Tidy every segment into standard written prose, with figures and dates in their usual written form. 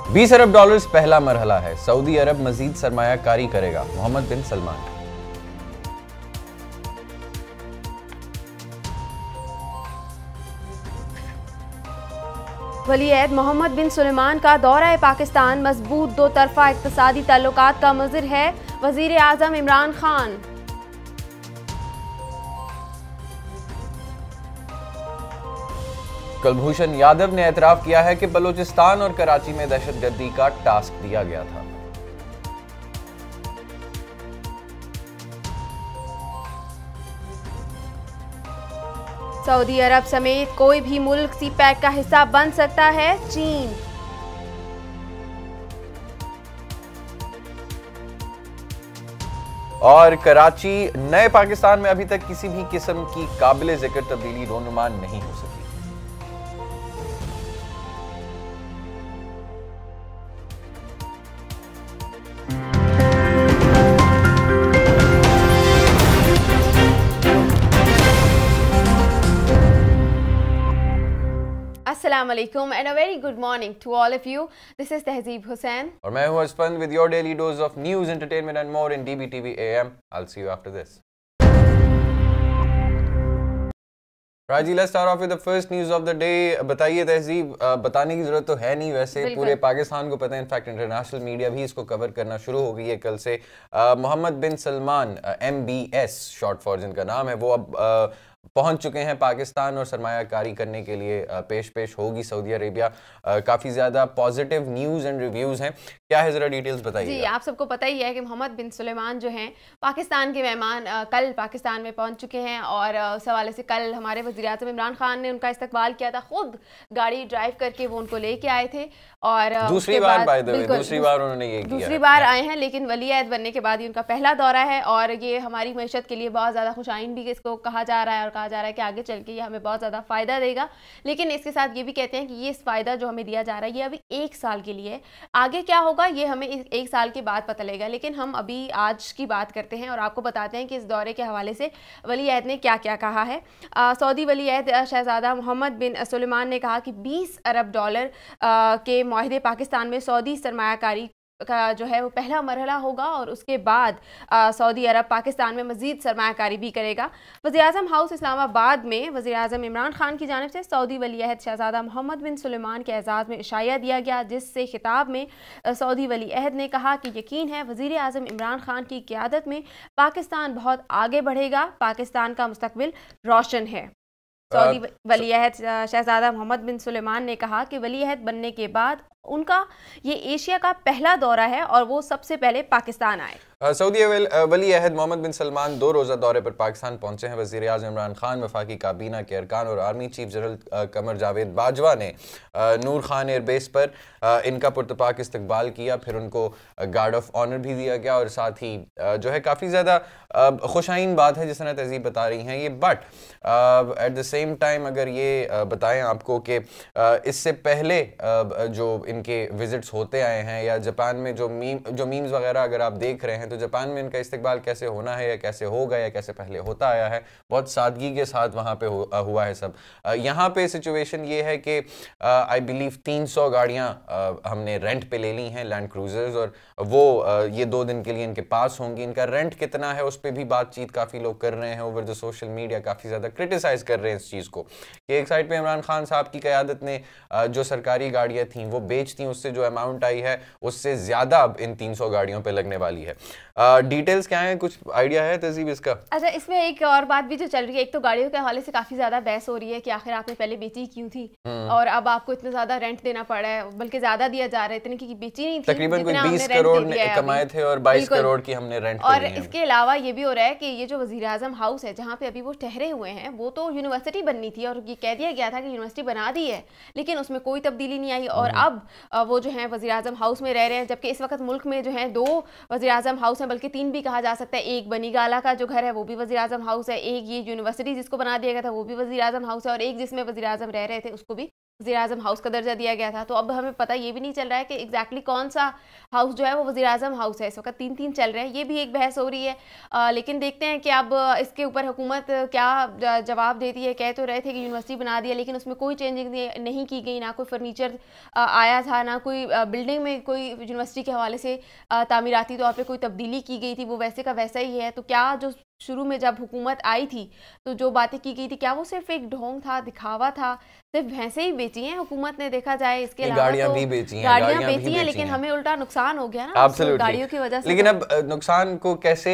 $20 अरब पहला मरहला है। सऊदी अरब मजीद सरमायाकारी करेगा। मोहम्मद बिन सलमान। वली-ए-अहद मोहम्मद बिन सुलेमान का दौरा पाकिस्तान मजबूत दो तरफा इक्तिसादी ताल्लुकात का मुज़िर है। वज़ीर आज़म इमरान खान। कुलभूषण यादव ने एतराफ़ किया है कि बलूचिस्तान और कराची में दहशतगर्दी का टास्क दिया गया था। सऊदी अरब समेत कोई भी मुल्क सी-पैक का हिस्सा बन सकता है। चीन। और कराची नए पाकिस्तान में अभी तक किसी भी किस्म की काबिल जिक्र तब्दीली रोनुमा नहीं हो सकी। अस्सलाम वालेकुम and a very good morning to all of you. This is Tahzeeb Hussain और मैं हूं Asfand with your daily dose of news, entertainment and more in DBTV AM. I'll see you after this. Right, let's start off with the first news of the day. बताइए तहजीब, बताने की जरूरत तो है नहीं, वैसे पूरे पाकिस्तान को पता है, इनफैक्ट इंटरनेशनल मीडिया भी इसको कवर करना शुरू हो गई है कल से। मोहम्मद बिन सलमान, MBS शॉर्ट फॉर जिनका नाम है, वो अब पहुंच चुके हैं पाकिस्तान और सरमायाकारी करने के लिए पेश होगी सऊदी अरेबिया। काफ़ी ज़्यादा पॉजिटिव न्यूज़ एंड रिव्यूज़ हैं। क्या है, ज़रा डिटेल्स बताइए। जी, आप सबको पता ही है कि मोहम्मद बिन सुलेमान जो हैं पाकिस्तान के मेहमान कल पाकिस्तान में पहुंच चुके हैं और उस हवाले से कल हमारे वज़ीर आज़म इमरान खान ने उनका इस्तकबाल किया था। खुद गाड़ी ड्राइव करके वो उनको लेके आए थे और दूसरी बार उन्होंने ये किया, दूसरी बार आए हैं, लेकिन वली-ए-अहद बनने के बाद ही उनका पहला दौरा है और ये हमारी मैशत के लिए बहुत ज़्यादा खुशाइन भी इसको कहा जा रहा है और कहा जा रहा है कि आगे चल के ये हमें बहुत ज़्यादा फ़ायदा देगा। लेकिन इसके साथ ये भी कहते हैं कि ये फ़ायदा जो हमें दिया जा रहा है ये अभी 1 साल के लिए है, आगे क्या होगा ये हमें 1 साल के बाद पता लगेगा। लेकिन हम अभी आज की बात करते हैं और आपको बताते हैं कि इस दौरे के हवाले से वली-ए-अहद ने क्या क्या कहा है। सऊदी वली-ए-अहद शहजादा मोहम्मद बिन सुलेमान ने कहा कि $20 अरब के मुआहदे पाकिस्तान में सऊदी सरमायाकारी का जो है वो पहला मरहला होगा और उसके बाद सऊदी अरब पाकिस्तान में मजीद सरमायाकारी भी करेगा। वज़ीर-ए-आज़म हाउस इस्लामाबाद में वज़ीर-ए-आज़म इमरान खान की जानिब से सऊदी वली-ए-अहद शहजादा मोहम्मद बिन सुलेमान के एजाज़ में इशाया दिया गया, जिससे खिताब में सऊदी वली-ए-अहद ने कहा कि यकीन है वज़ीर-ए-आज़म इमरान खान की क़यादत में पाकिस्तान बहुत आगे बढ़ेगा, पाकिस्तान का मुस्तकबिल रोशन है। सऊदी वली-ए-अहद शहजादा मोहम्मद बिन सुलेमान ने कहा कि वली-ए-अहद बनने के बाद उनका ये एशिया का पहला दौरा है और वो सबसे पहले पाकिस्तान आए। सऊदी वली-ए-अहद मोहम्मद बिन सलमान 2 रोज़ा दौरे पर पाकिस्तान पहुंचे हैं। वज़ीर आज़म इमरान खान, वफाकी काबीना के अरकान और army chief general Qamar Javed Bajwa ने नूर खान एयरबेस पर इनका पुरतपाक इस्तकबाल किया। फिर उनको गार्ड ऑफ ऑनर भी दिया गया और साथ ही जो है काफ़ी ज़्यादा खुशाइन बात है जिस तरह तहजीब बता रही हैं ये। But at the same time अगर ये बताएं आपको कि इससे पहले जो इनके विजिट्स होते आए हैं या जापान में जो मीम्स वगैरह अगर आप देख रहे हैं तो जापान में इनका इस्तकबाल कैसे होना है या कैसे होगा या कैसे पहले होता आया है, बहुत सादगी के साथ वहाँ पे हुआ है सब। यहाँ पे सिचुएशन ये है कि आई बिलीव 300 गाड़ियाँ हमने रेंट पे ले ली हैं, लैंड क्रूजर्स, और वो ये 2 दिन के लिए इनके पास होंगी। इनका रेंट कितना है उस पर भी बातचीत काफ़ी लोग कर रहे हैं ओवर द सोशल मीडिया, काफ़ी ज़्यादा क्रिटिसाइज कर रहे हैं इस चीज़ को कि एक साइड पर इमरान खान साहब की क़यादत ने जो सरकारी गाड़ियाँ थी वो बेच दी, उससे जो अमाउंट आई है उससे ज़्यादा अब इन 300 गाड़ियों पे लगने वाली है। डिटेल्स क्या है, कुछ आइडिया है तहजीब इसका? अच्छा, इसमें एक और बात भी जो चल रही है, एक तो गाड़ियों के हवाले से काफ़ी ज़्यादा बहस हो रही है कि आखिर आपने पहले बेची क्यों थी और अब आपको इतना ज़्यादा रेंट देना पड़ा है, बल्कि ज़्यादा दिया जा रहा है, इतनी की बेची नहीं थी, तकरीबन कोई 20 करोड़ कमाए थे और 22 करोड़ की हमने रेंट। और इसके अलावा ये भी हो रहा है कि ये जो वज़ीर-ए-आज़म हाउस है जहाँ पे अभी वो ठहरे हुए हैं वो तो यूनिवर्सिटी बननी थी और ये कह दिया गया था कि यूनिवर्सिटी बना दी है, लेकिन उसमें कोई तब्दीली नहीं आई और अब वो जो है वज़ीर-ए-आज़म हाउस में रह रहे हैं। जबकि इस वक्त मुल्क में जो है 2 वज़ीर-ए-आज़म हाउस हैं, बल्कि 3 भी कहा जा सकता है। एक बनी गाला का जो घर है वो भी वज़ीर-ए-आज़म हाउस है, एक ये यूनिवर्सिटी जिसको बना दिया गया था वो भी वज़ीर-ए-आज़म हाउस है और एक जिसमें वज़ीर-ए-आज़म रह रहे थे उसको भी वज़ीर-ए-आज़म हाउस का दर्जा दिया गया था। तो अब हमें पता ये भी नहीं चल रहा है कि एग्जैक्टली कौन सा हाउस जो है वो वज़ीर-ए-आज़म हाउस है। इस वक्त 3-3 चल रहे हैं, ये भी एक बहस हो रही है। लेकिन देखते हैं कि अब इसके ऊपर हुकूमत क्या जवाब देती है। कह तो रहे थे कि यूनिवर्सिटी बना दिया, लेकिन उसमें कोई चेंजिंग नहीं की गई, ना कोई फर्नीचर आया था, ना कोई बिल्डिंग में कोई यूनिवर्सिटी के हवाले से तामीराती तौर पर कोई तब्दीली की गई थी। वो वैसे का वैसा ही है। तो क्या जो शुरू में जब हुकूमत आई थी तो जो बातें की गई थी, क्या वो सिर्फ एक ढोंग था, दिखावा था? सिर्फ भैंसे ही बेची हैं हुकूमत ने, देखा जाए। इसके अलावा गाड़ियां तो भी बेची हैं, गाड़ियां बेची हैं, लेकिन हमें उल्टा नुकसान हो गया ना गाड़ियों की वजह से। लेकिन अब नुकसान को कैसे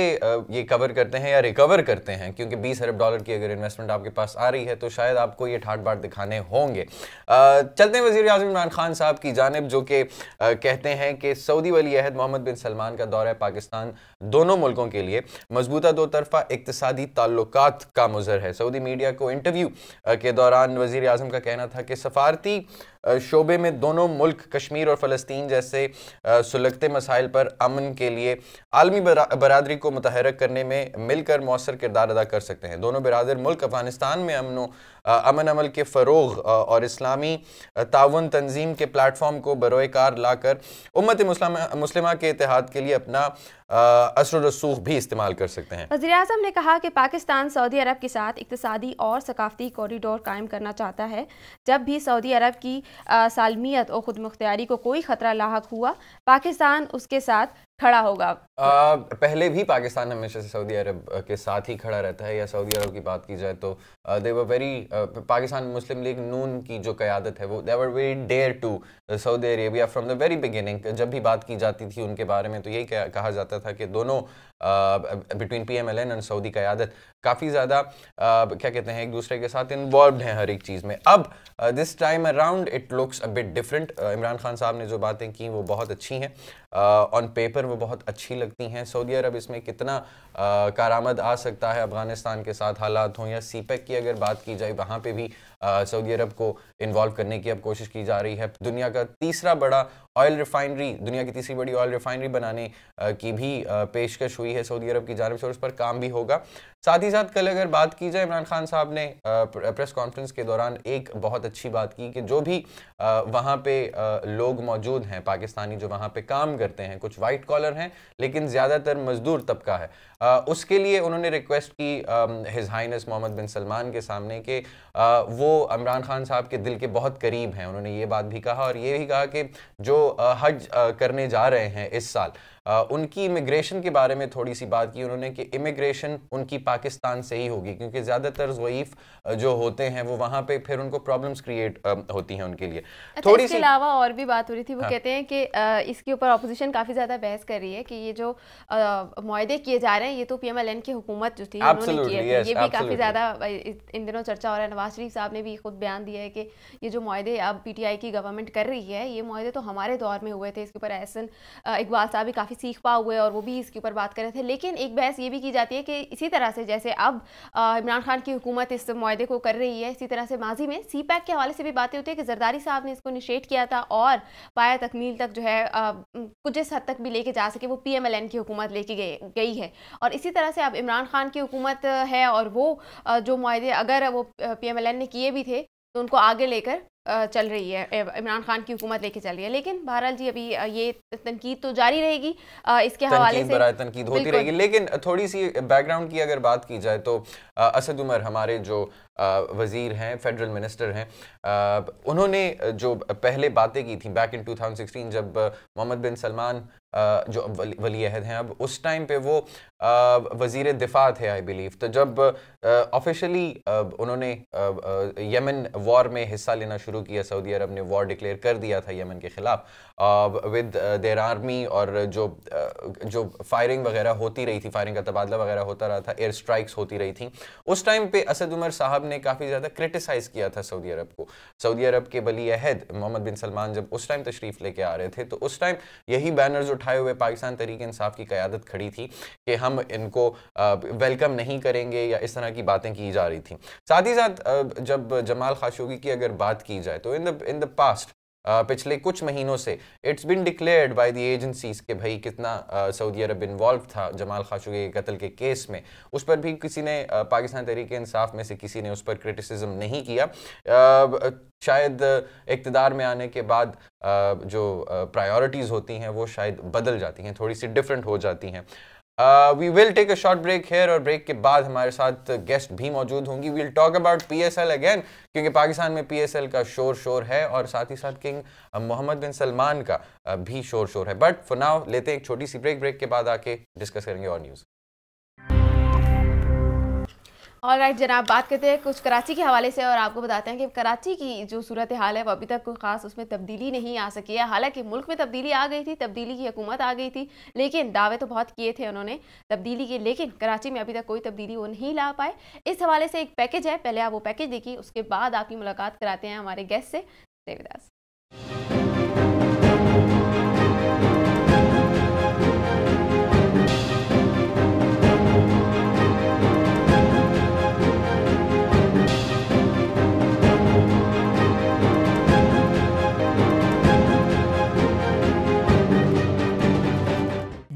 ये कवर करते हैं या रिकवर करते हैं, क्योंकि 20 अरब डॉलर की अगर इन्वेस्टमेंट आपके पास आ रही है तो शायद आपको ये ठाट बाट दिखाने होंगे। चलते हैं वज़ीर आज़म इमरान खान साहब की जानिब, जो कि कहते हैं कि सऊदी वली अहद मोहम्मद बिन सलमान का दौरा पाकिस्तान दोनों मुल्कों के लिए मजबूता दो तरफा इक्तिसादी ताल्लुकात का मुज़र है। सऊदी मीडिया को इंटरव्यू के दौरान वज़ीर आज़म का कहना था कि सफारती शोबे में दोनों मुल्क कश्मीर और फ़लस्तीन जैसे सुलगते मसाइल पर अमन के लिए आलमी बरादरी को मुतहरक करने में मिलकर मौसर किरदार अदा कर सकते हैं। दोनों बिरादर मुल्क अफगानिस्तान में अमन अमल के फ़रोग़ और इस्लामी ताउन तंजीम के प्लेटफॉर्म को बरोए कार लाकर उम्मत मुस्लिमा के इत्तेहाद के लिए अपना असर रसूख भी इस्तेमाल कर सकते हैं। वज़ीर-ए-आज़म ने कहा कि पाकिस्तान सऊदी अरब के साथ इक़्तिसादी और सकाफ़ती कॉरिडोर कायम करना चाहता है। जब भी सऊदी अरब की सालमियत और खुदमुख्तियारी को कोई ख़तरा लाहक हुआ, पाकिस्तान उसके साथ खड़ा होगा। पहले भी पाकिस्तान हमेशा से सऊदी अरब के साथ ही खड़ा रहता है। या सऊदी अरब की बात की जाए तो they were very Pakistan Muslim League Noon की जो क़यादत है वो they were very dear to Saudi Arabia from the very beginning. जब भी बात की जाती थी उनके बारे में तो यही कहा जाता था कि दोनों बिटवीन PMLN और सऊदी क़यादत काफ़ी ज़्यादा क्या कहते हैं एक दूसरे के साथ इन्वॉल्व हैं हर एक चीज़ में। अब this time around it looks a bit different. Imran Khan साहब ने जो बातें की वो बहुत अच्छी हैं, ऑन पेपर वो बहुत अच्छी लगती हैं। सऊदी अरब इसमें कितना कारामद आ सकता है अफ़गानिस्तान के साथ हालात हों, या CPEC की अगर बात की जाए वहाँ पे भी सऊदी अरब को इन्वॉल्व करने की अब कोशिश की जा रही है। दुनिया की तीसरी बड़ी ऑयल रिफाइनरी बनाने की भी पेशकश हुई है सऊदी अरब की जानिब से, और उस पर काम भी होगा। साथ ही साथ कल अगर बात की जाए, इमरान खान साहब ने प्रेस कॉन्फ्रेंस के दौरान एक बहुत अच्छी बात की कि जो भी वहाँ पे लोग मौजूद हैं पाकिस्तानी जो वहाँ पे काम करते हैं, कुछ वाइट कॉलर हैं लेकिन ज़्यादातर मजदूर तबका है, उसके लिए उन्होंने रिक्वेस्ट की हिज़ हाइनेस मोहम्मद बिन सलमान के सामने कि वो इमरान खान साहब के दिल के बहुत करीब हैं। उन्होंने ये बात भी कहा और ये भी कहा कि जो हज करने जा रहे हैं इस साल, उनकी इमिग्रेशन के बारे में थोड़ी सी बात की उन्होंने कि इमिग्रेशन उनकी पाकिस्तान से ही होगी, क्योंकि ज़्यादातर ज़ईफ़ जो होते हैं वो वहाँ पे फिर उनको प्रॉब्लम्स क्रिएट होती हैं उनके लिए। अच्छा, थोड़ी इसके अलावा और भी बात हो रही थी, वो कहते हैं कि इसके ऊपर अपोजिशन काफ़ी ज़्यादा बहस कर रही है कि ये जो मुआहदे किए जा रहे हैं ये तो PMLN की हुकूमत जो थी उन्होंने किए थे। ये भी काफ़ी ज़्यादा इन दिनों चर्चा हो रहा है। नवाज शरीफ साहब ने भी खुद बयान दिया है कि ये जो मुआहदे अब PTI की गवर्नमेंट कर रही है, ये मुआहदे तो हमारे दौर में हुए थे। इसके ऊपर एहसन इकबाल साहब भी काफ़ी सीख पा हुए और वो भी इसके ऊपर बात कर रहे थे। लेकिन एक बहस ये भी की जाती है कि इसी तरह से जैसे अब इमरान खान की हुकूमत इस मुआहदे को कर रही है, इसी तरह से माजी में CPEC के हवाले से भी बातें होती है कि जरदारी साहब ने इसको इनिशिएट किया था और पाया तकमील तक जो है कुछ इस हद तक भी लेके जा सके वो PMLN की हुकूमत लेके गई है। और इसी तरह से अब इमरान खान की हुकूमत है और वो जो मुआहदे अगर वो PMLN ने किए भी थे तो उनको आगे लेकर चल रही है, इमरान खान की हुकूमत लेके चल रही है। लेकिन बहरहाल जी अभी ये तनकीद तो जारी रहेगी, इसके हवाले से तनकीद होती रहेगी। लेकिन थोड़ी सी बैकग्राउंड की अगर बात की जाए तो असद उमर हमारे जो वज़ीर हैं, फेडरल मिनिस्टर हैं, उन्होंने जो पहले बातें की थी बैक इन 2016 जब मोहम्मद बिन सलमान जो वली अहद हैं अब उस टाइम पे वो वज़ीर दिफा थे आई बिलीव। तो जब ऑफिशियली उन्होंने यमन वॉर में हिस्सा लेना शुरू किया, सऊदी अरब ने वॉर डिक्लेयर कर दिया था यमन के ख़िलाफ़ विद देयर आर्मी, और जो फायरिंग वगैरह होती रही थी, फायरिंग का तबादला वगैरह होता रहा था, एयर स्ट्राइक्स होती रही थी, उस टाइम पे असद उमर साहब ने काफ़ी ज़्यादा क्रिटिसाइज़ किया था सऊदी अरब को। सऊदी अरब के वली अहद मोहम्मद बिन सलमान जब उस टाइम तशरीफ़ लेके आ रहे थे तो उस टाइम यही बैनर्स उठाए हुए पाकिस्तान तहरीक इंसाफ की क़यादत खड़ी थी कि हम इनको वेलकम नहीं करेंगे या इस तरह की बातें की जा रही थी। साथ ही साथ जब जमाल खाशोगी की अगर बात की जाए तो इन द पास्ट पिछले कुछ महीनों से it's been declared by the agencies कि भाई कितना सऊदी अरब इन्वॉल्व था जमाल खाशोगी के कत्ल के केस में, उस पर भी किसी ने पाकिस्तान तहरीक इंसाफ में से किसी ने उस पर क्रिटिसिज्म नहीं किया। शायद इक़्तिदार में आने के बाद जो प्रायोरिटीज़ होती हैं वो शायद बदल जाती हैं, थोड़ी सी डिफरेंट हो जाती हैं। We will take a short break here, और ब्रेक के बाद हमारे साथ गेस्ट भी मौजूद होंगी। We'll talk about PSL again, क्योंकि पाकिस्तान में PSL का शोर है और साथ ही साथ किंग मोहम्मद बिन सलमान का भी शोर है। बट फॉर नाउ लेते हैं एक छोटी सी ब्रेक के बाद आके डिस्कस करेंगे और न्यूज़। ऑलराइट जनाब, बात करते हैं कुछ कराची के हवाले से और आपको बताते हैं कि कराची की जो सूरत हाल है वो अभी तक कोई ख़ास उसमें तब्दीली नहीं आ सकी है। हालांकि मुल्क में तब्दीली आ गई थी, तब्दीली की हुकूमत आ गई थी, लेकिन दावे तो बहुत किए थे उन्होंने तब्दीली के, लेकिन कराची में अभी तक कोई तब्दीली वो नहीं ला पाए। इस हवाले से एक पैकेज है, पहले आप वो पैकेज देखिए, उसके बाद आपकी मुलाकात कराते हैं हमारे गेस्ट से। देवदास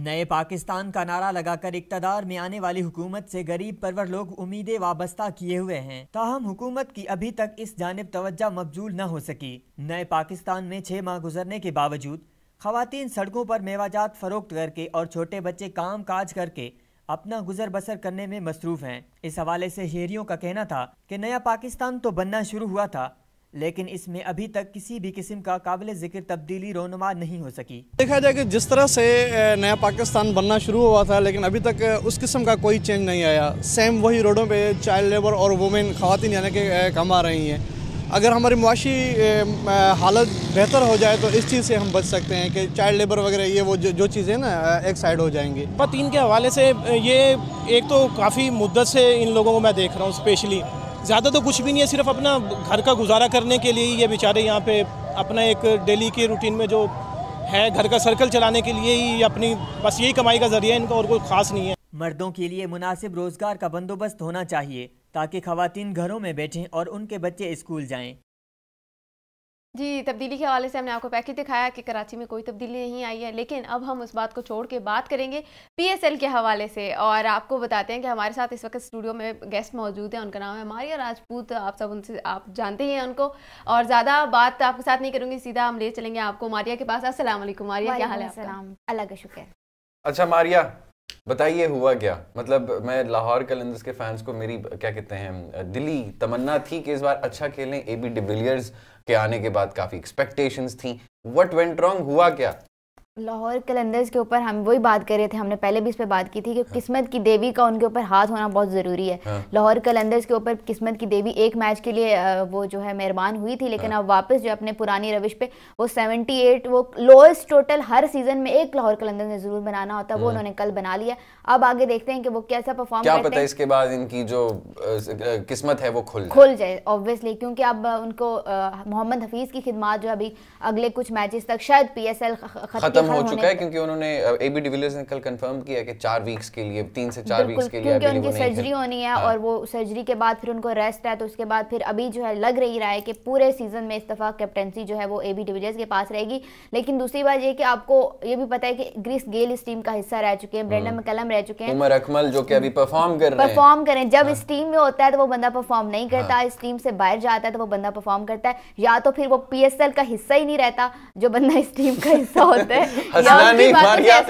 नए पाकिस्तान का नारा लगाकर इक़्तिदार में आने वाली हुकूमत से गरीब परवर लोग उम्मीदें वाबस्ता किए हुए हैं, ताहम हुकूमत की अभी तक इस जानिब तवज्जो मबजूल न हो सकी। नए पाकिस्तान में 6 माह गुजरने के बावजूद ख़वातीन सड़कों पर मेवाजात फरोख्त करके और छोटे बच्चे काम काज करके अपना गुजर बसर करने में मसरूफ़ हैं। इस हवाले से शहरियों का कहना था कि नया पाकिस्तान तो बनना शुरू हुआ था, लेकिन इसमें अभी तक किसी भी किस्म का काबिल ज़िक्र तब्दीली रोनुमा नहीं हो सकी। देखा जाए कि जिस तरह से नया पाकिस्तान बनना शुरू हुआ था, लेकिन अभी तक उस किस्म का कोई चेंज नहीं आया। सेम वही रोडों पे चाइल्ड लेबर और वुमेन ख़वातीन यानी कि कम आ रही हैं। अगर हमारी मुआशी हालत बेहतर हो जाए तो इस चीज़ से हम बच सकते हैं कि चाइल्ड लेबर वगैरह ये वो जो चीज़ें ना एक साइड हो जाएंगी। ख़वातीन के हवाले से ये एक तो काफ़ी मुद्दत से इन लोगों को मैं देख रहा हूँ, स्पेशली ज़्यादा तो कुछ भी नहीं है, सिर्फ अपना घर का गुजारा करने के लिए ये बेचारे यहाँ पे अपना एक डेली के रूटीन में जो है घर का सर्कल चलाने के लिए ही अपनी बस यही कमाई का जरिया इनका, और कोई ख़ास नहीं है। मर्दों के लिए मुनासिब रोज़गार का बंदोबस्त होना चाहिए ताकि ख़वातीन घरों में बैठें और उनके बच्चे स्कूल जाएं। जी, तब्दीली के हवाले से हमने आपको पैकेज दिखाया कि कराची में कोई तब्दीली नहीं आई है, लेकिन अब हम उस बात को छोड़ के बात करेंगे PSL के हवाले से। और आपको बताते हैं कि हमारे साथ इस वक्त स्टूडियो में गेस्ट मौजूद हैं, उनका नाम है मारिया राजपूत। आप सब उनसे आप जानते ही हैं उनको, और ज़्यादा बात आपके साथ नहीं करूँगी, सीधा हम ले चलेंगे आपको मारिया के पास। अस्सलाम वालेकुम मारिया, क्या हाल है आपका? अल्लाह का शुक्र। अच्छा मारिया, बताइए हुआ क्या? मतलब मैं लाहौर कलंदर्स के फैंस को मेरी क्या कहते हैं दिली तमन्ना थी कि इस बार अच्छा खेलें। AB डिविलियर्स के आने के बाद काफ़ी एक्सपेक्टेशंस थी। व्हाट वेंट रॉन्ग, हुआ क्या? लाहौर कलंदर्स के ऊपर हम वही बात कर रहे थे, हमने पहले भी इस पे बात की थी कि किस्मत की देवी का उनके ऊपर हाथ होना बहुत ज़रूरी है। लाहौर कलंदर्स के ऊपर किस्मत की देवी एक मैच के लिए वो जो है मेहरबान हुई थी, लेकिन अब वापस जो अपने पुरानी रविश पे वो 78 वो लोएस्ट टोटल हर सीजन में एक लाहौर कलंदर्स ने ज़रूर बनाना होता है, वो उन्होंने कल बना लिया। अब आगे देखते हैं कि वो कैसा परफॉर्म क्या पता है इसके बाद इनकी जो किस्मत है वो खुल जाए ऑब्वियसली, क्योंकि अब उनको मोहम्मद हफीज़ की खिदमत जो अभी अगले कुछ मैचेस तक शायद PSL खत्म हो चुका है, क्योंकि उन्होंने AB डिविलियर्स ने कल कंफर्म किया कि 4 वीक्स के लिए 3 से 4 वीक्स के लिए क्योंकि उनकी सर्जरी होनी है। और वो सर्जरी के बाद फिर उनको रेस्ट है, तो उसके बाद फिर अभी जो है लग रही रहा है कि पूरे सीजन में इस दफ़ा कैप्टनसी जो है वो AB डिविलियर्स के पास रहेगी। लेकिन दूसरी बात ये कि आपको ये भी पता है कि ग्रिस गेल इस टीम का हिस्सा रह चुके हैं, ब्रेंडन मैकलम रह चुके हैं, उमर अकमल जो कि अभी परफॉर्म करें। जब इस टीम में होता है तो वो बंदा परफॉर्म नहीं करता, इस टीम से बाहर जाता है तो वो बंदा परफॉर्म करता है, या तो फिर वो PSL का हिस्सा ही नहीं रहता जो बंदा इस टीम का हिस्सा होता है। ऐसा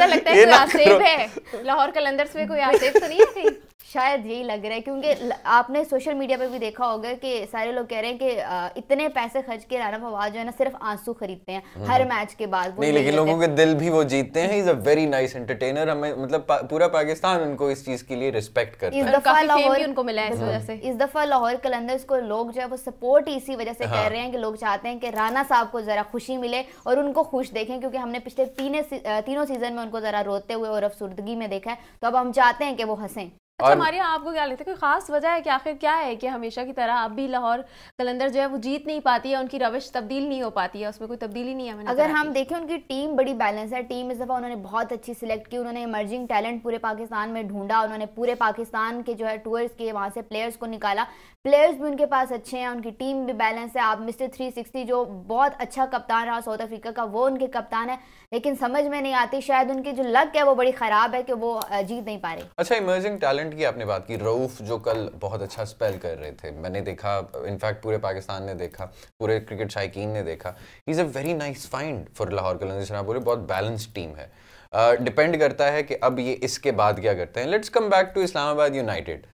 लगता है कोई आसेब है लाहौर कलंदर्स में, कोई आसेब तो नहीं है कहीं? शायद यही लग रहा है, क्योंकि आपने सोशल मीडिया पे भी देखा होगा कि सारे लोग कह रहे हैं कि इतने पैसे खर्च के राना फवाद जो है ना सिर्फ आंसू खरीदते हैं हर मैच के बाद। नहीं, लेकिन लोगों के दिल भी वो जीतते हैं। Is a very nice entertainer. हमें मतलब पूरा पाकिस्तान उनको इस चीज के लिए रिस्पेक्ट करता है। इस दफा लाहौर उनको मिला है इस वजह से। इस दफा लाहौर कलंदर्स को लोग जो है वो सपोर्ट इसी वजह से कर रहे हैं कि लोग चाहते हैं कि राना साहब को जरा खुशी मिले और उनको खुश देखें, क्योंकि हमने पिछले तीनों सीजन में उनको जरा रोते हुए और अफसुर्दगी में देखा है, तो अब हम चाहते हैं कि वो हंसें। अच्छा मारिया, आपको क्या लगता है कोई खास वजह है कि आखिर क्या है कि हमेशा की तरह अब भी लाहौर कलंदर जो है वो जीत नहीं पाती है, उनकी रविश तब्दील नहीं हो पाती है, उसमें कोई तब्दीली नहीं है? अगर हम देखें उनकी टीम बड़ी बैलेंस है, टीम इस दफ़ा उन्होंने बहुत अच्छी सिलेक्ट की, उन्होंने इमर्जिंग टैलेंट पूरे पाकिस्तान में ढूंढा, उन्होंने पूरे पाकिस्तान के जो है टूर्स के वहाँ से प्लेयर्स को निकाला, प्लेयर्स भी उनके पास अच्छे हैं, उनकी टीम भी बैलेंस है। आप मिस्टर 360 जो बहुत अच्छा कप्तान रहा साउथ अफ्रीका का, वो उनके कप्तान है, लेकिन समझ में नहीं आती, शायद उनकी जो लक है वो बड़ी ख़राब है कि वो जीत नहीं पा रहे। अच्छा, इमर्जिंग टैलेंट की आपने बात की, रऊफ जो कल बहुत अच्छा स्पेल कर रहे थे, मैंने देखा, इनफैक्ट पूरे पाकिस्तान ने देखा, पूरे क्रिकेट शायकीन ने देखा, he is a very nice find for Lahore Qalandars. बहुत बैलेंस्ड टीम है। डिपेंड करता है कि अब ये इसके बाद क्या करते हैं। Let's come back to Islamabad United.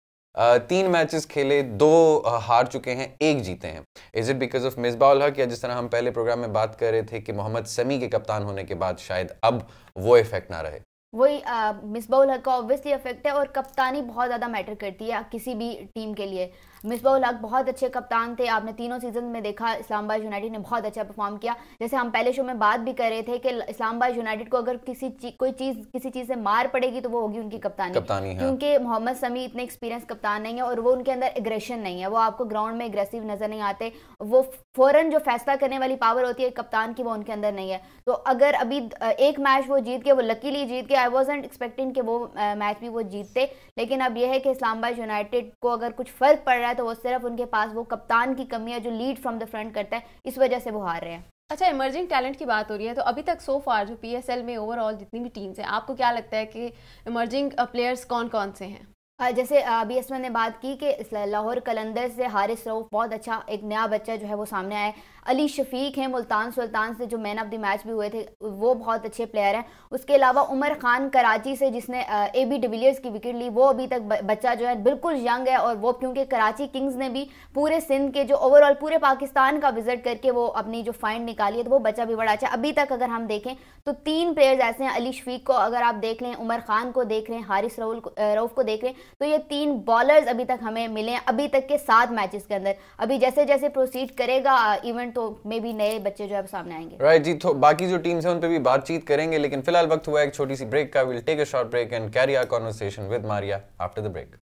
3 matches खेले, 2 हार चुके हैं, 1 जीते हैं। Is it because of Misbah ul Haq, या जिस तरह हम पहले प्रोग्राम में बात कर रहे थे कि मोहम्मद समी के कप्तान होने के बाद शायद अब वो इफेक्ट ना रहे? वही मिसबाह उल हक का ऑब्वियसली इफेक्ट है, और कप्तानी बहुत ज़्यादा मैटर करती है किसी भी टीम के लिए। मिसबाह उल हक बहुत अच्छे कप्तान थे, आपने तीनों सीजन में देखा इस्लामाबाद यूनाइटेड ने बहुत अच्छा परफॉर्म किया। जैसे हम पहले शो में बात भी कर रहे थे कि इस्लामाबाद यूनाइटेड को अगर कोई चीज़ किसी चीज़ से मार पड़ेगी तो वो होगी उनकी कप्तानी, क्योंकि मोहम्मद समी इतने एक्सपीरियंस कप्तान नहीं है और वो उनके अंदर एग्रेशन नहीं है, वो आपको ग्राउंड में एग्रेसिव नजर नहीं आते, वो फौरन जो फैसला करने वाली पावर होती है कप्तान की वो उनके अंदर नहीं है। तो अगर अभी एक मैच वो जीत के, वो लकीली जीत के, आई वॉजंट एक्सपेक्टिंग कि वो मैच भी वो जीतते, लेकिन अब यह है कि इस्लामाबाद यूनाइटेड को अगर कुछ फर्क पड़ रहा है तो वो सिर्फ उनके पास वो कप्तान की कमी है जो लीड फ्रॉम द फ्रंट करता है, इस वजह से वो हार रहे हैं। अच्छा, इमर्जिंग टैलेंट की बात हो रही है, तो अभी तक सो फार जो PSL में ओवरऑल जितनी भी टीम्स हैं, आपको क्या लगता है कि इमर्जिंग प्लेयर्स कौन कौन से हैं? जैसे अभी इसमें ने बात की कि लाहौर कलंदर से हारिस रऊफ बहुत अच्छा एक नया बच्चा जो है वो सामने आया है। अली शफीक हैं मुल्तान सुल्तान से जो मैन ऑफ द मैच भी हुए थे, वो बहुत अच्छे प्लेयर हैं। उसके अलावा उमर खान कराची से जिसने AB डिविलियर्स की विकेट ली, वो अभी तक बच्चा जो है बिल्कुल यंग है, और वो क्योंकि कराची किंग्स ने भी पूरे सिंध के जो ओवरऑल पूरे पाकिस्तान का विजिट करके वो अपनी जो फाइंड निकाली है, तो वो बच्चा भी बड़ा अच्छा है। अभी तक अगर हम देखें तो 3 प्लेयर्स ऐसे हैं, अली शफीक को अगर आप देख लें, उमर खान को देख लें, हारिस रऊफ को देख लें, तो ये 3 बॉलर्स अभी तक हमें मिले हैं अभी तक के 7 मैचेस के अंदर। अभी जैसे जैसे प्रोसीड करेगा इवेंट तो मे भी नए बच्चे जो है सामने आएंगे। राइट जी, तो बाकी जो टीम्स हैं उन पे भी बातचीत करेंगे, लेकिन फिलहाल वक्त हुआ एक छोटी सी ब्रेक का। Will take a short break and carry our conversation with Maria after the break.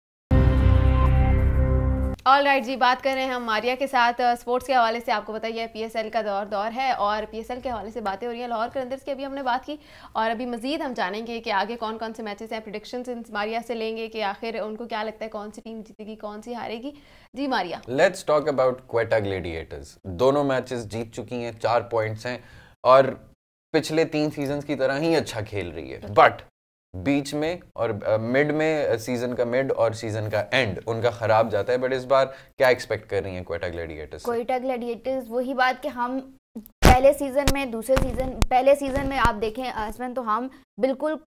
All right जी, बात कर रहे हैं हम मारिया के साथ स्पोर्ट्स के हवाले से। आपको बताइए PSL का दौर है और PSL के हवाले से बातें हो रही हैं। लाहौर कलंदर्स की अभी हमने बात की, और अभी मजीद हम जानेंगे कि आगे कौन कौन से मैचेस हैं। प्रेडिक्शंस मारिया से लेंगे कि आखिर उनको क्या लगता है कौन सी टीम जीतेगी, कौन सी हारेगी। जी Maria, let's talk about Quetta Gladiators. दोनों मैचेस जीत चुकी हैं, 4 पॉइंट्स हैं और पिछले 3 सीजन्स की तरह ही अच्छा खेल रही है, बट बीच में और मिड में सीजन का मिड और सीजन का एंड उनका खराब जाता है। बट इस बार क्या एक्सपेक्ट कर रही हैं क्वेटा ग्लैडिएटर्स? क्वेटा ग्लैडिएटर्स वही बात कि हम पहले सीजन में पहले सीजन में आप देखें असमन, तो हम बिल्कुल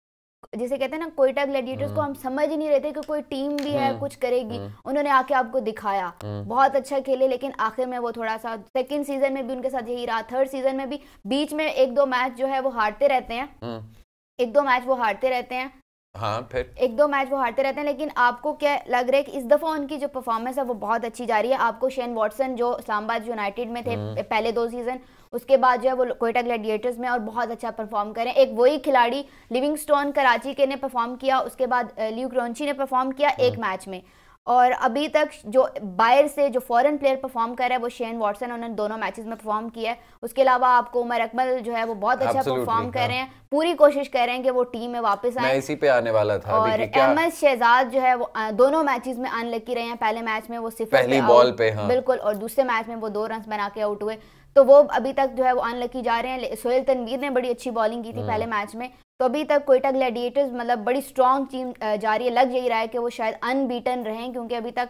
जिसे कहते हैं ना क्वेटा ग्लैडिएटर्स को हम समझ ही नहीं रहे थे कि कोई टीम भी है कुछ करेगी। उन्होंने आके आपको दिखाया, बहुत अच्छा खेले, लेकिन आखिर में वो थोड़ा सा सेकंड सीजन में भी उनके साथ यही रहा, थर्ड सीजन में भी बीच में 1-2 मैच जो है वो हारते रहते हैं, 1-2 मैच वो हारते रहते हैं, हाँ, फिर 1-2 मैच वो हारते रहते हैं। लेकिन आपको क्या लग रहा है कि इस दफ़ा उनकी जो परफॉर्मेंस है वो बहुत अच्छी जा रही है? आपको शेन वॉटसन जो इस्लामाबाद यूनाइटेड में थे पहले 2 सीजन, उसके बाद जो है वो क्वेटा ग्लैडिएटर्स में और बहुत अच्छा परफॉर्म करें। एक वही खिलाड़ी लिविंगस्टोन कराची के ने परफॉर्म किया, उसके बाद ल्यूक क्रॉन्ची ने परफॉर्म किया एक मैच में, और अभी तक जो बाहर से जो फॉरेन प्लेयर परफॉर्म कर रहा है वो शेन वॉटसन, उन्होंने दोनों मैचेस में परफॉर्म किया है। उसके अलावा आपको उमर अकमल जो है वो बहुत अच्छा परफॉर्म कर रहे हैं, पूरी कोशिश कर रहे हैं कि वो टीम में वापस आए। मैं इसी पे आने वाला था। और अहमद शहजाद जो है वो दोनों मैचेस में अनलकी रहे हैं। पहले मैच में वो सिर्फ पहली बॉल पे, हाँ, बिल्कुल, और दूसरे मैच में वो 2 रन बना के आउट हुए, तो वो अभी तक जो है वो अनलकी जा रहे हैं। सोहेल तनवीर ने बड़ी अच्छी बॉलिंग की थी पहले मैच में, तो अभी तक क्वेटा ग्लैडिएटर्स मतलब बड़ी स्ट्रॉन्ग टीम जा रही है। लग यही रहा है कि वो शायद अनबीटन रहें, क्योंकि अभी तक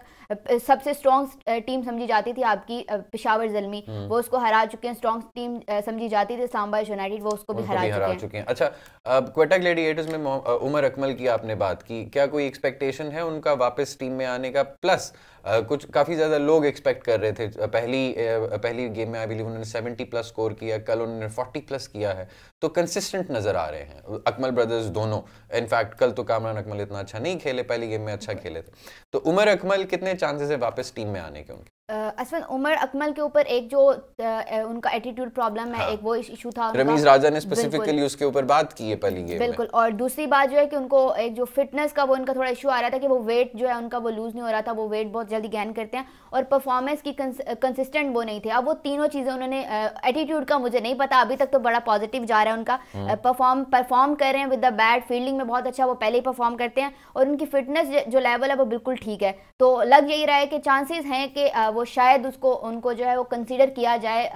सबसे स्ट्रॉन्ग टीम समझी जाती थी आपकी पेशावर ज़ल्मी, वो उसको हरा चुके हैं। स्ट्रॉन्ग टीम समझी जाती थी इस्लामाबाद यूनाइटेड, वो उसको भी हरा चुके हैं। अच्छा, क्वेटा ग्लैडिएटर्स में उमर अकमल की आपने बात की, क्या कोई एक्सपेक्टेशन है उनका वापस टीम में आने का? प्लस कुछ काफ़ी ज़्यादा लोग एक्सपेक्ट कर रहे थे, पहली गेम में आई बिलीव उन्होंने 70+ स्कोर किया, कल उन्होंने 40+ किया है, तो कंसिस्टेंट नज़र आ रहे हैं अकमल ब्रदर्स दोनों। इनफैक्ट कल तो कामरान अकमल इतना अच्छा नहीं खेले, पहली गेम में अच्छा खेले थे। तो उमर अकमल कितने चांसेस है वापस टीम में आने के उनके? असफन उमर अकमल के ऊपर एक जो उनका एटीट्यूड प्रॉब्लम है, एक वो इशू था। रमीज राजा ने स्पेसिफिकली उसके ऊपर बात की है पहली गेम बिल्कुल। और दूसरी बात जो है कि उनको एक जो फिटनेस का वो उनका थोड़ा इशू आ रहा था कि वो वेट जो है उनका वो लूज नहीं हो रहा था, वो वेट बहुत जल्दी गेन करते हैं और परफॉर्मेंस की कंसिस्टेंट वो नहीं थे। अब वो तीनों चीज़ें उन्होंने, एटीट्यूड का मुझे नहीं पता, अभी तक तो बड़ा पॉजिटिव जा रहा है उनका, परफॉर्म कर रहे हैं विद द बैट, फील्डिंग में बहुत अच्छा वो पहले ही परफॉर्म करते हैं और उनकी फिटनेस जो लेवल है वो बिल्कुल ठीक है। तो लग यही रहा है कि चांसेस हैं कि वो शायद उनको जो है वो कंसीडर किया जाए,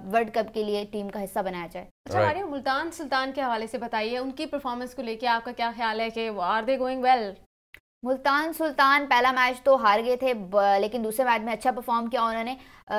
वर्ल्ड कप के लिए टीम का हिस्सा बनाया जाए। अच्छा मारिया, मुल्तान सुल्तान के हवाले से बताइए, उनकी परफॉर्मेंस को लेके आपका क्या ख्याल है कि are they going well? Multan Sultan पहला मैच तो हार गए थे, लेकिन दूसरे मैच में अच्छा परफॉर्म किया उन्होंने।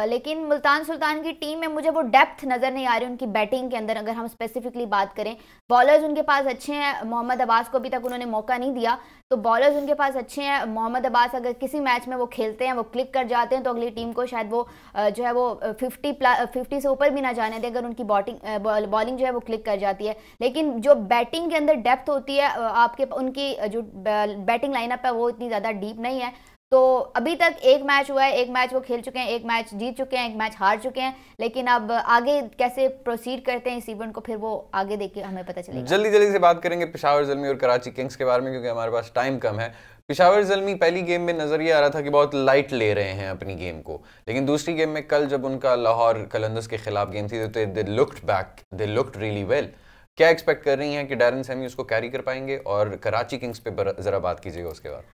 लेकिन मुल्तान सुल्तान की टीम में मुझे वो डेप्थ नज़र नहीं आ रही उनकी बैटिंग के अंदर। अगर हम स्पेसिफिकली बात करें, बॉलर्स उनके पास अच्छे हैं, मोहम्मद अब्बास को अभी तक उन्होंने मौका नहीं दिया, तो बॉलर्स उनके पास अच्छे हैं। मोहम्मद अब्बास अगर किसी मैच में वो खेलते हैं, वो क्लिक कर जाते हैं, तो अगली टीम को शायद वो जो है वो 50 से ऊपर भी ना जाने दे अगर उनकी बॉलिंग जो है वो क्लिक कर जाती है। लेकिन जो बैटिंग के अंदर डेप्थ होती है आपके, उनकी जो बैटिंग लाइनअप है वो इतनी ज़्यादा डीप नहीं है। तो अभी तक एक मैच हुआ है, एक मैच वो खेल चुके हैं, एक मैच जीत चुके हैं, एक मैच हार चुके हैं, लेकिन अब आगे कैसे प्रोसीड करते हैं इस इवेंट को, फिर वो आगे देख के हमें पता चलेगा। जल्दी से बात करेंगे पेशावर ज़ल्मी और कराची किंग्स के बारे में, क्योंकि हमारे पास टाइम कम है। पेशावर ज़ल्मी पहली गेम में नजर ये आ रहा था कि बहुत लाइट ले रहे हैं अपनी गेम को, लेकिन दूसरी गेम में कल जब उनका लाहौर कलंदर्स के खिलाफ गेम थी तो दे लुक्ड रियली वेल। क्या एक्सपेक्ट कर रही हैं कि डैरन सैमी उसको कैरी कर पाएंगे? और कराची किंग्स पे जरा बात कीजिएगा उसके बाद।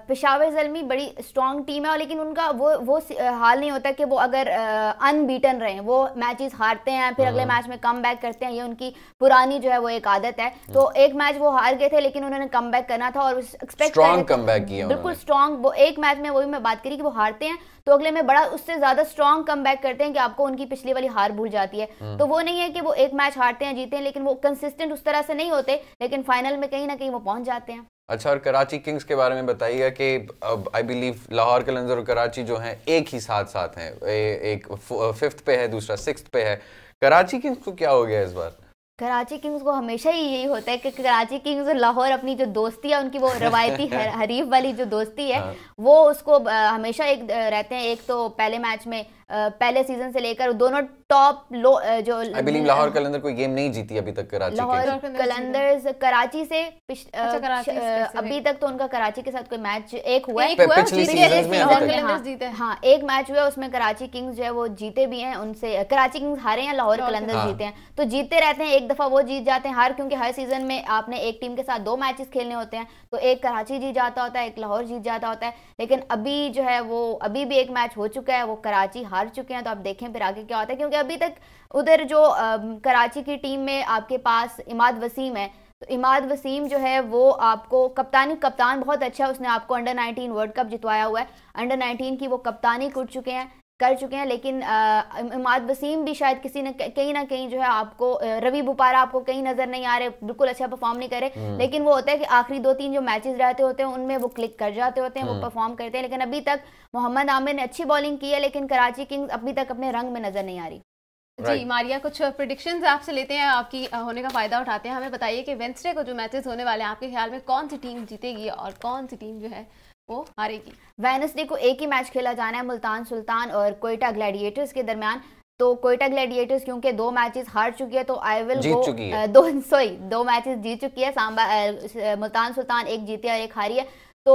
पेशावर ज़ल्मी बड़ी स्ट्रॉन्ग टीम है, लेकिन उनका वो हाल नहीं होता कि वो अगर अनबीटन रहे, वो मैचेस हारते हैं फिर अगले मैच में कम बैक करते हैं, ये उनकी पुरानी जो है वो एक आदत है। तो एक मैच वो हार गए थे, लेकिन उन्होंने कम बैक करना था और एक्सपेक्ट कम बैक किया, बिल्कुल स्ट्रॉन्ग। वो एक मैच में वही मैं बात करी कि वो हारते हैं तो अगले में बड़ा उससे ज्यादा स्ट्रॉन्ग कम बैक करते हैं कि आपको उनकी पिछली वाली हार भूल जाती है। तो वो नहीं है कि वो एक मैच हारते हैं जीते हैं, लेकिन वो कंसिस्टेंट उस तरह से नहीं होते, लेकिन फाइनल में कहीं ना कहीं वो पहुंच जाते हैं। अच्छा, और कराची किंग्स के बारे में बताइएगा कि आई बिलीव लाहौर कलंदर और कराची जो हैं एक ही साथ हैं, एक 5th पे है, दूसरा 6th पे है। कराची किंग्स को क्या हो गया इस बार? कराची किंग्स को हमेशा ही यही होता है कि कराची किंग्स और लाहौर अपनी जो दोस्ती है, उनकी वो रवायती हरीफ वाली जो दोस्ती है, वो उसको हमेशा एक रहते हैं। एक तो पहले मैच में पहले सीजन से लेकर दोनों टॉप लो जो आई बिलीव लाहौर कलंदर कोई गेम नहीं जीती अभी तक कराची लाहौर कलंदर्स कराची से अभी तक तो उनका कराची के साथ कोई मैच एक हुआ है, पिछले सीजन में हाँ एक मैच हुआ, उसमें कराची किंग्स जो है वो जीते भी हैं, उनसे कराची किंग्स हारे हैं, लाहौर कलंदर्स जीते हैं। तो जीतते रहते हैं, एक दफा वो जीत जाते हैं, हार क्योंकि हर सीजन में आपने एक टीम के साथ 2 मैचेस खेलने होते हैं, तो एक कराची जीत जाता होता है, एक लाहौर जीत जाता होता है। लेकिन अभी जो है वो अभी भी एक मैच हो चुका है, वो कराची हार चुके हैं। तो आप देखें फिर आगे क्या होता है, क्योंकि अभी तक उधर जो कराची की टीम में आपके पास इमाद वसीम है, तो इमाद वसीम जो है वो आपको कप्तान बहुत अच्छा है, उसने आपको अंडर 19 वर्ल्ड कप जितवाया हुआ है, अंडर 19 की वो कप्तानी कर चुके हैं। लेकिन इमाद वसीम भी शायद कहीं ना कहीं जो है आपको रवि बुपारा आपको कहीं नजर नहीं आ रहे, बिल्कुल अच्छा परफॉर्म नहीं करे, लेकिन वो होता है कि आखिरी 2-3 जो मैचेस रहते होते हैं उनमें वो क्लिक कर जाते होते हैं, वो परफॉर्म करते हैं। लेकिन अभी तक मोहम्मद आमिर ने अच्छी बॉलिंग की है, लेकिन कराची किंग्स अभी तक अपने रंग में नजर नहीं आ रही। जी मारिया, कुछ प्रेडिक्शंस आपसे लेते हैं, आपकी होने का फायदा उठाते हैं। हमें बताइए कि वेडनेसडे को जो मैचेस होने वाले हैं, आपके ख्याल में कौन सी टीम जीतेगी और कौन सी टीम जो है वो हारेगी? वेडनेसडे को एक ही मैच खेला जाना है, मुल्तान सुल्तान और कोयटा ग्लैडिएटर्स के दरमियान। तो कोयटा ग्लैडिएटर्स क्योंकि 2 मैचेस हार चुकी है, तो आई विल गो 2 मैचेस जीत चुकी है, मुल्तान सुल्तान एक जीती है और एक हारी है। तो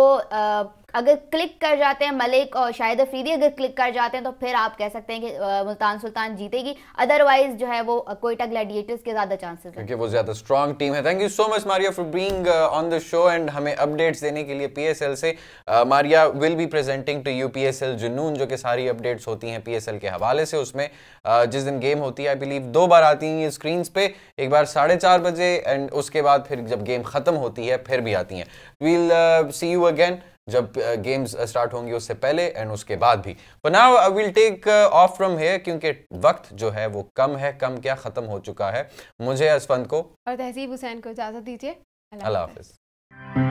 अगर क्लिक कर जाते हैं मलिक और शाहिद अफरीदी, अगर क्लिक कर जाते हैं तो फिर आप कह सकते हैं कि मुल्तान सुल्तान जीतेगी, अदरवाइज जो है वो कोयटा ग्लैडिएटर्स के ज्यादा चांसेस हैं, क्योंकि वो ज्यादा स्ट्रॉन्ग टीम है। Thank you so much Maria for being on the show and हमें अपडेट्स देने के लिए पीएसएल से। Maria will be presenting to you PSL Junoon, जो कि सारी अपडेट्स होती हैं पीएसएल के हवाले से। उसमें जिस दिन गेम होती है आई बिलीव 2 बार आती हैं ये स्क्रीन पे, एक बार 4:30 बजे एंड उसके बाद फिर जब गेम खत्म होती है फिर भी आती हैं। वील सी यू अगेन जब गेम्स स्टार्ट होंगी, उससे पहले एंड उसके बाद भी। पर now I will take off from here, क्योंकि वक्त जो है वो कम क्या खत्म हो चुका है। मुझे असफंद को और तहसीब हुसैन को इजाजत दीजिए। अल्लाह हाफिज।